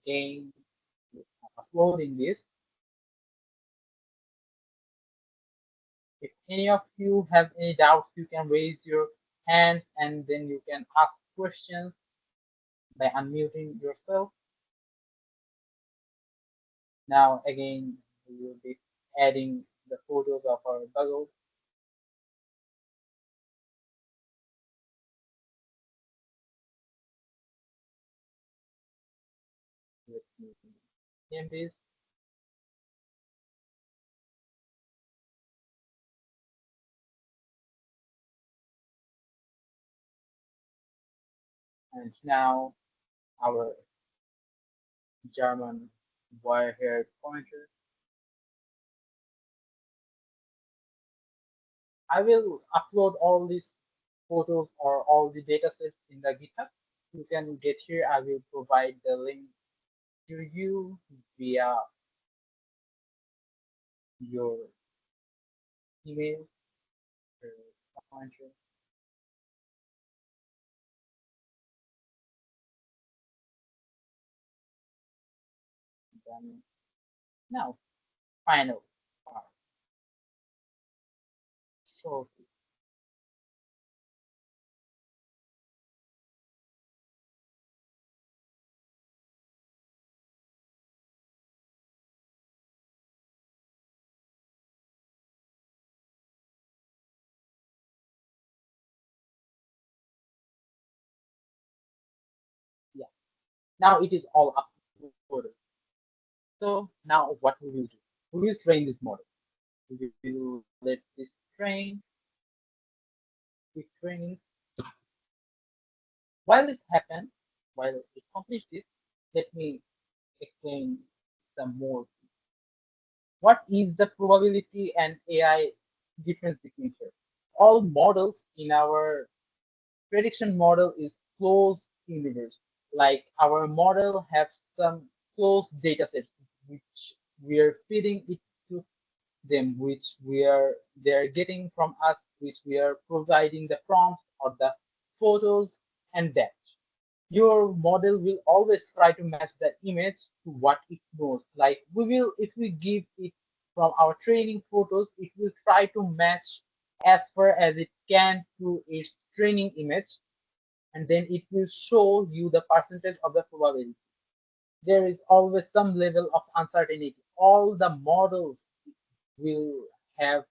Again, uploading this. If any of you have any doubts, you can raise your hand and then you can ask questions by unmuting yourself. Now again, we will be adding the photos of our doggo. Let me name this. And now our German wire-haired pointer. I will upload all these photos or all the data sets in the GitHub. You can get here. I will provide the link to you via your email or pointer. Then now, final part. So yeah, now it is all uploaded. So now what we will do? We will train this model. We will let this train, quick training. While this happens, while it completes this, let me explain some more. What is the probability and AI difference between here? All models in our prediction model is closed universe. Like our model have some closed data sets which we are feeding it to them, which they're getting from us, which we are providing the prompts or the photos and that. Your model will always try to match the image to what it knows. Like we will, if we give it from our training photos, it will try to match as far as it can to its training image, and then it will show you the percentage of the probability. There is always some level of uncertainty. All the models will have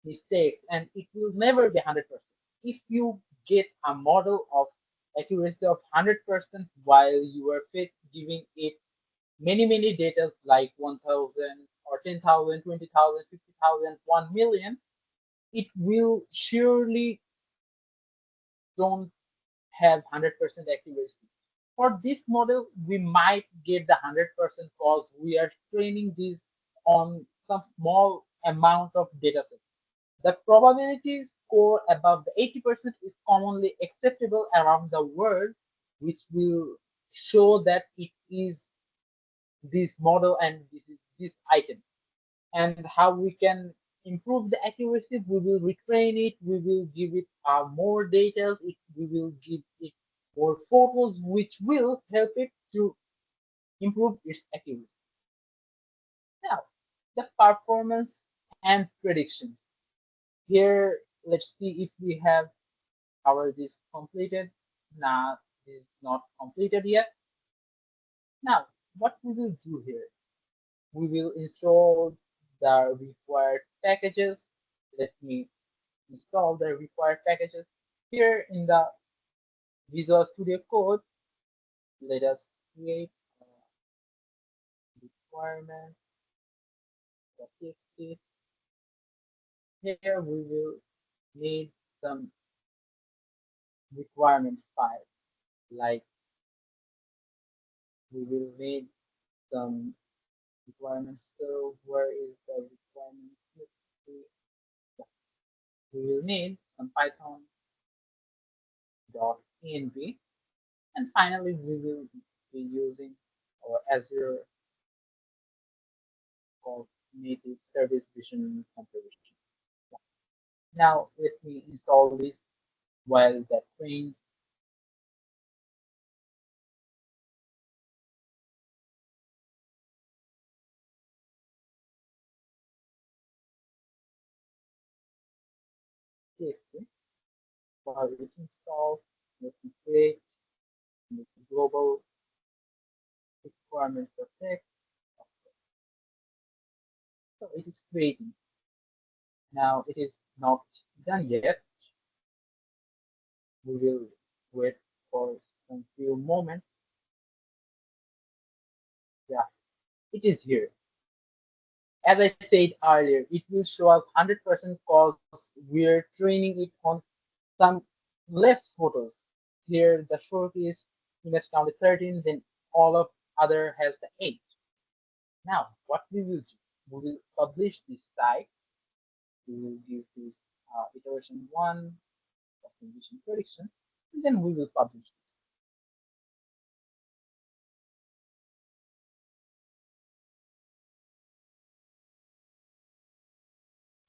mistakes and it will never be 100%. If you get a model of accuracy of 100% while you are giving it many data like 1000 or 10,000, 20,000, 50,000, 1,000,000, it will surely don't have 100% accuracy. For this model, we might get the 100% because we are training this on some small amount of data set. The probability score above the 80% is commonly acceptable around the world, which will show that it is this model and this is this item. And how we can improve the accuracy, we will retrain it, we will give it more data, we will give it more photos, which will help it to improve its accuracy. Now, the performance and predictions. Here, let's see if we have our this completed. Nah, this is not completed yet. Now, what we will do here, we will install the required packages. Let me install the required packages. Here in the Visual Studio Code, let us create a requirement, the txt. Here we will need some requirements file, like we will need some requirements. So where is the requirement? We will need some python.env, and finally we will be using our Azure called native service vision composition. Now let me install this while that trains. TXT. While it installs, let me create the global requirements for text. So it is creating. Now it is not done yet. We will wait for some few moments. Yeah, it is here. As I said earlier, it will show us 100% because we're training it on some less photos. Here the short is image count is 13, then all of other has the 8. Now what we will do, we will publish this site. We will give this iteration 1 customization prediction, and then we will publish this.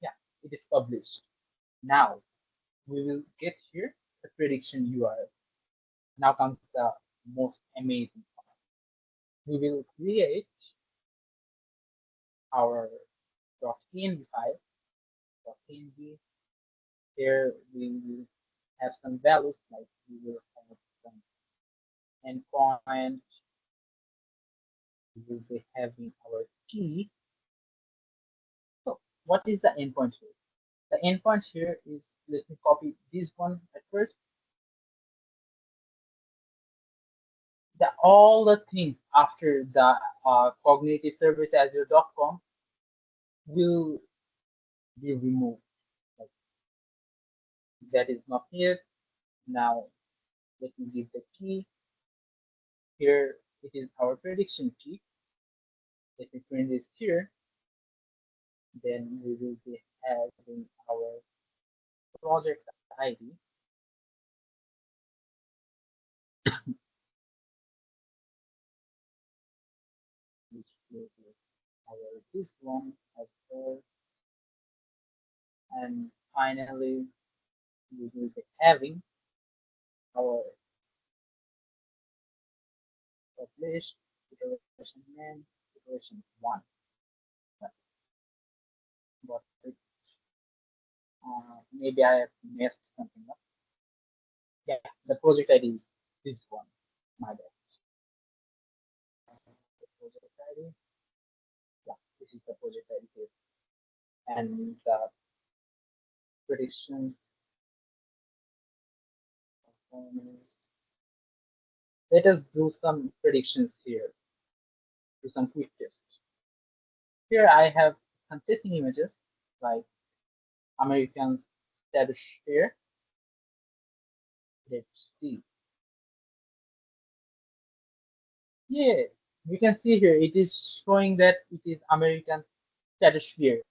Yeah, it is published. Now we will get here the prediction URL. Now comes the most amazing part. We will create our .env file. .env. Here we will have some values, like we will have some endpoint. We will be having our key. So what is the endpoint here? The endpoint here is, let me copy this one at first. All the things after the cognitive service azure.com will be removed. Like, that is not here. Now let me give the key. Here it is our prediction key. Let me print this here. Then we will be having our project ID. Which will be our this one as well. And finally we will be having our published iteration name, iteration 1. But maybe I have messed something up. Yeah, the project ID is this one. My bad. The project ID. Yeah, this is the project ID here. And the predictions performance. Let us do some predictions here. Do some quick tests. Here I have some testing images like American status here. Let's see. Yeah, we can see here it is showing that it is American stratosphere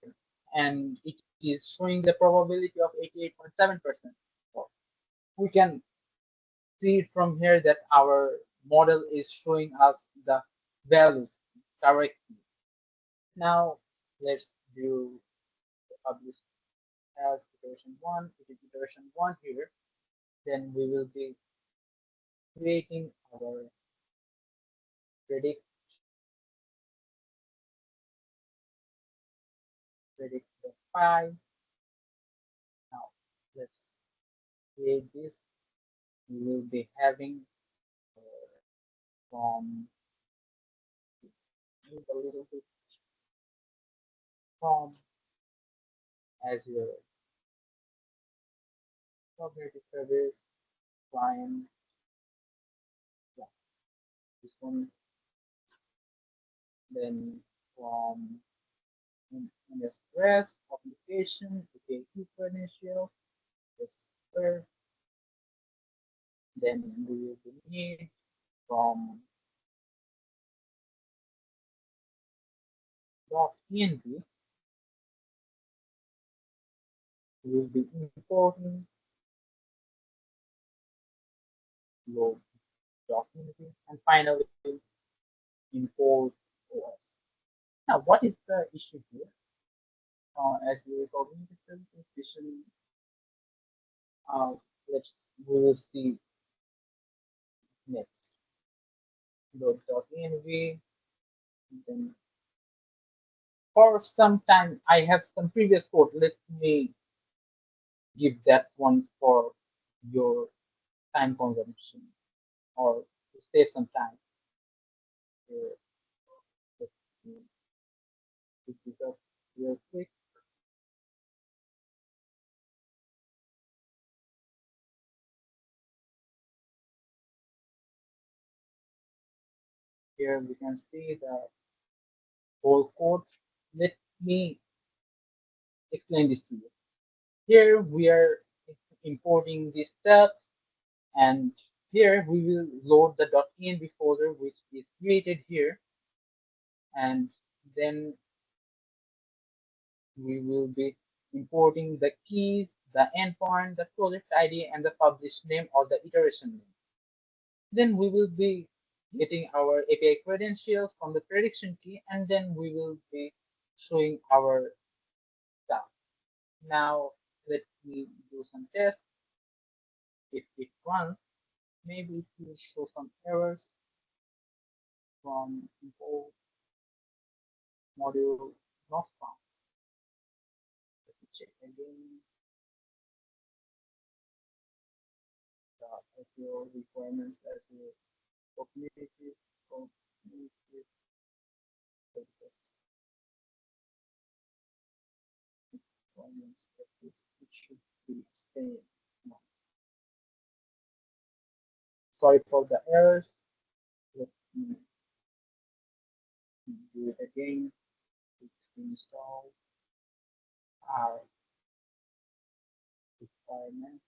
and it is showing the probability of 88.7%. So we can see from here that our model is showing us the values correctly. Now let's do the publish as iteration 1. It is iteration 1 here. Then we will be creating our predict predict the file. Now let's create this. We will be having from a little bit from as your cognitive service client. Yeah, this one. Then from in the stress application, okay, key credential, yes, sir. Then we will need from .env, we will be importing load .env and finally import OS. Now, what is the issue here? As we were talking this service, especially, let's we will see next. Load.env. Then for some time, I have some previous code. Let me give that one for your time consumption or to save some time. Here, let me pick this up real quick. Here we can see the whole code. Let me explain this to you. Here we are importing these steps, and here we will load the .env folder which is created here, and then we will be importing the keys, the endpoint, the project ID, and the published name or the iteration name. Then we will be getting our API credentials from the prediction key, and then we will be showing our stuff. Now let me do some tests. If it runs, maybe it will show some errors from import module not found. Let me check again. As your requirements, as your cognitive, cognitive process requirements, that is, it should be same. No. Sorry for the errors. Let me do it again. Install our requirement.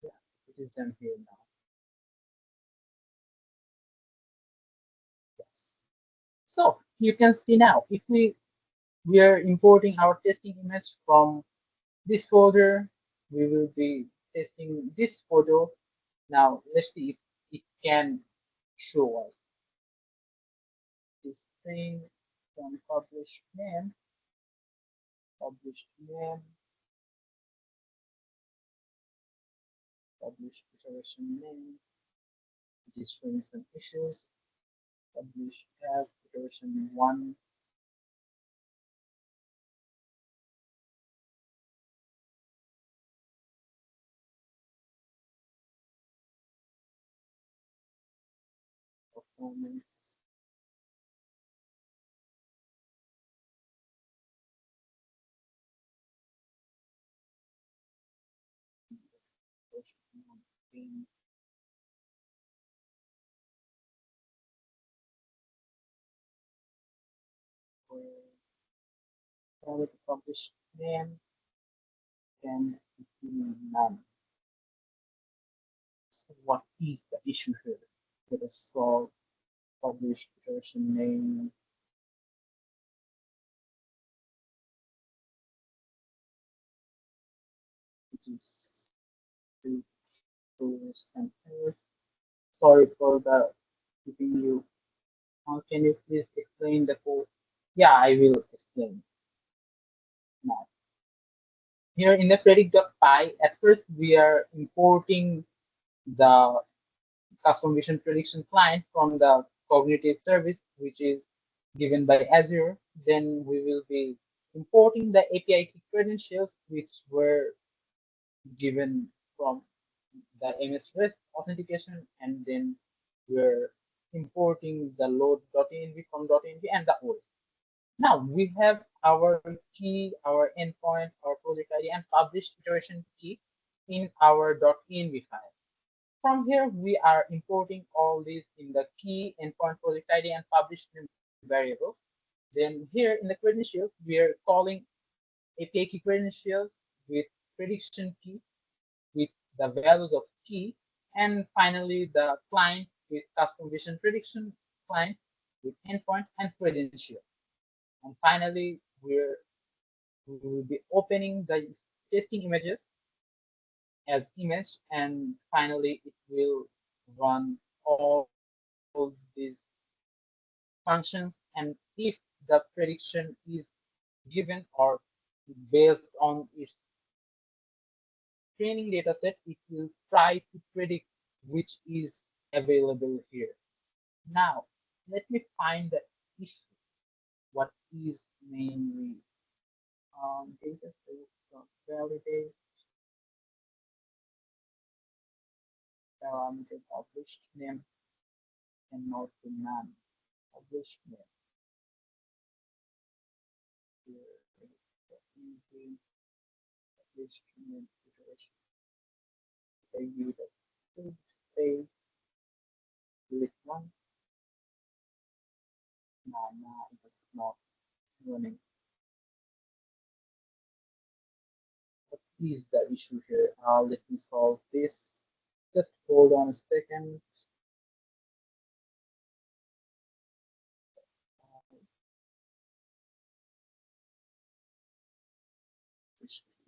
Yeah, it is done here now. Yes. So you can see now if we are importing our testing image from this folder, we will be testing this photo. Now let's see if it can show us this thing from publish name, publish iteration name. It is showing some issues. publish as iteration 1. Performance version 1 again, where private publish name can be none. So what is the issue here? Let us solve publish iteration name, which is two tools and errors. Sorry for the keeping you. Can you please explain the code? Yeah, I will explain now. Here in the predict.py, at first we are importing the custom vision prediction client from the cognitive service, which is given by Azure. Then we will be importing the API key credentials, which were given from the MS REST authentication, and then we're importing the load.env from .env and the OS. Now we have our key, our endpoint, our project ID, and published iteration key in our .env file. From here, we are importing all these in the key, endpoint, project ID, and published variables. Then here in the credentials, we are calling API key credentials with prediction key with the values of key, and finally the client with custom vision prediction client with endpoint and credential. And finally, we will be opening the testing images as image, and finally it will run all these functions. And if the prediction is given or based on its training data set, it will try to predict which is available here. Now, let me find the issue. What is mainly data set validate parameter published name cannot be none. Published name here easy published name iteration. I use a full space delete one. Now it is not running. What is the issue here? Let me solve this. Just hold on a second.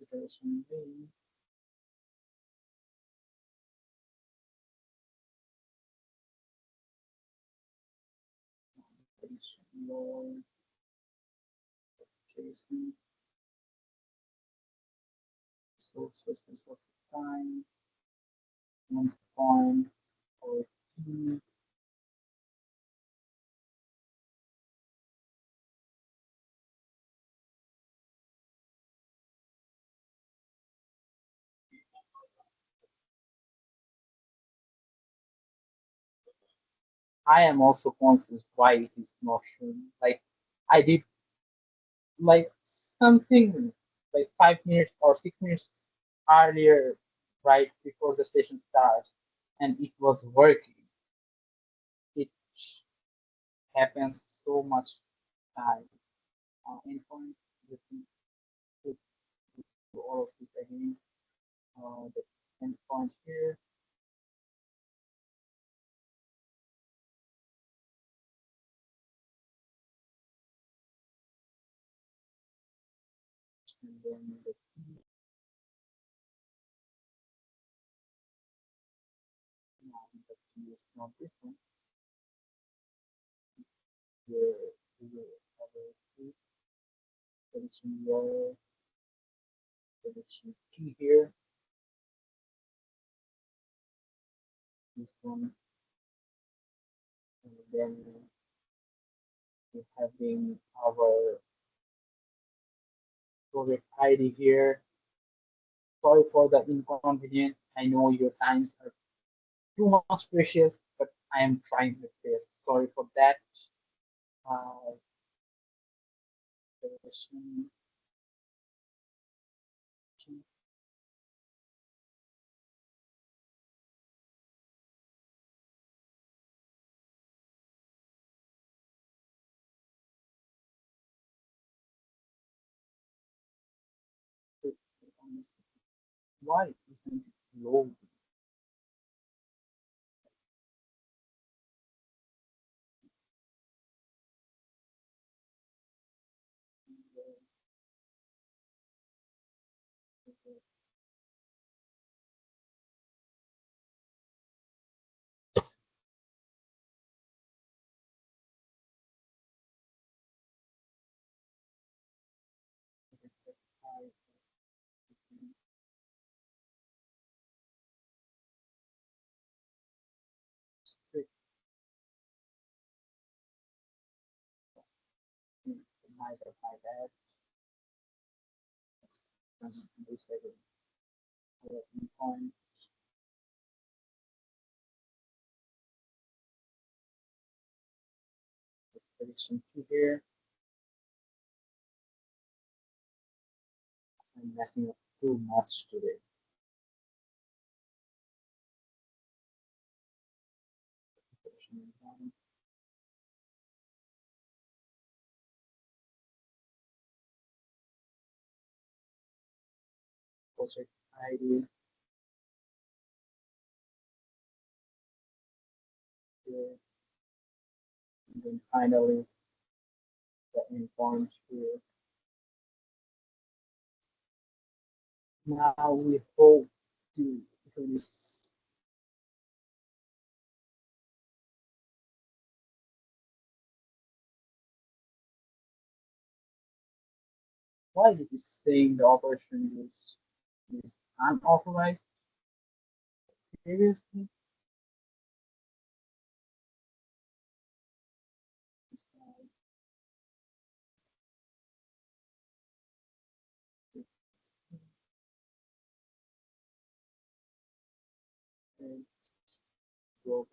Iteration name. Your JSON sources of time endpoint or key. I am also confused why it is not showing. Like I did like something like 5 minutes or 6 minutes earlier, right before the session starts, and it was working. It happens so much time. Endpoint, let me put all of this again. The endpoint here, and then the key. Now the key is not this one. Here we will have a key, selection your selection key here. This one, and then We have been our project ID here. Sorry for the inconvenience. I know your times are too much precious, but I am trying my best. Sorry for that. Uh, why isn't it low? My bad. This second. Point prediction here. I'm messing up too much today. Project ID here, and then finally the endpoint here. Now we hope to this. Why it is saying the operation is unauthorized? Seriously? Global.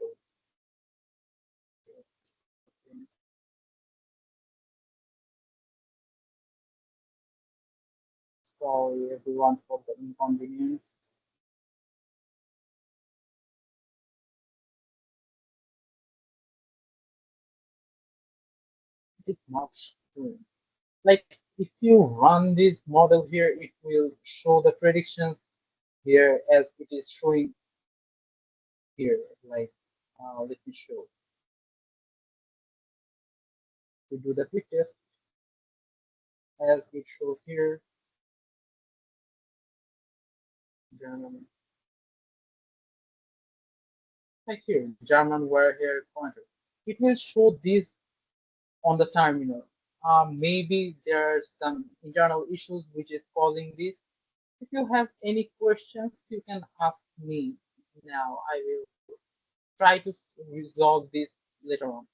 Sorry everyone for the inconvenience. It is not true. Like if you run this model here, it will show the predictions here as it is showing here. Like let me show. We do the quick test as it shows here. German, like here, German word here pointer. It will show this on the terminal. Maybe there are some internal issues which is causing this. If you have any questions, you can ask me now. I will try to resolve this later on.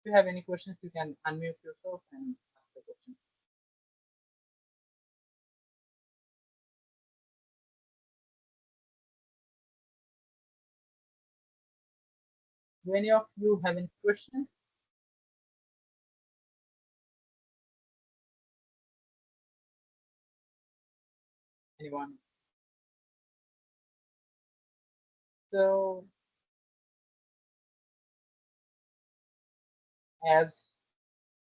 If you have any questions, you can unmute yourself and ask the question. Do any of you have any questions? Anyone? So, as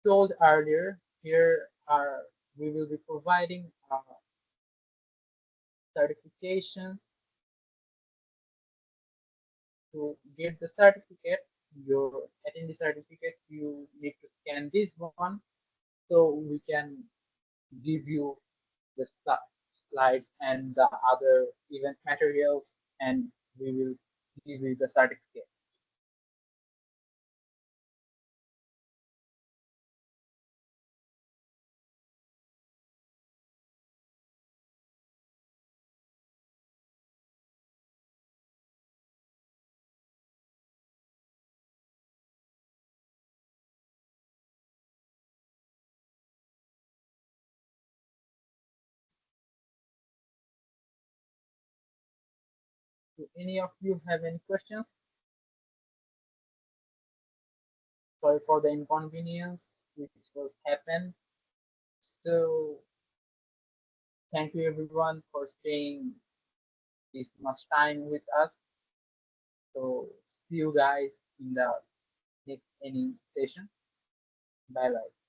told earlier, here are we will be providing certifications. To get the certificate, your attendee certificate, you need to scan this one so we can give you the slides and the other event materials, and we will give you the certificate. Do any of you have any questions? Sorry for the inconvenience which was happened. So thank you everyone for staying this much time with us. So see you guys in the next any session. Bye bye.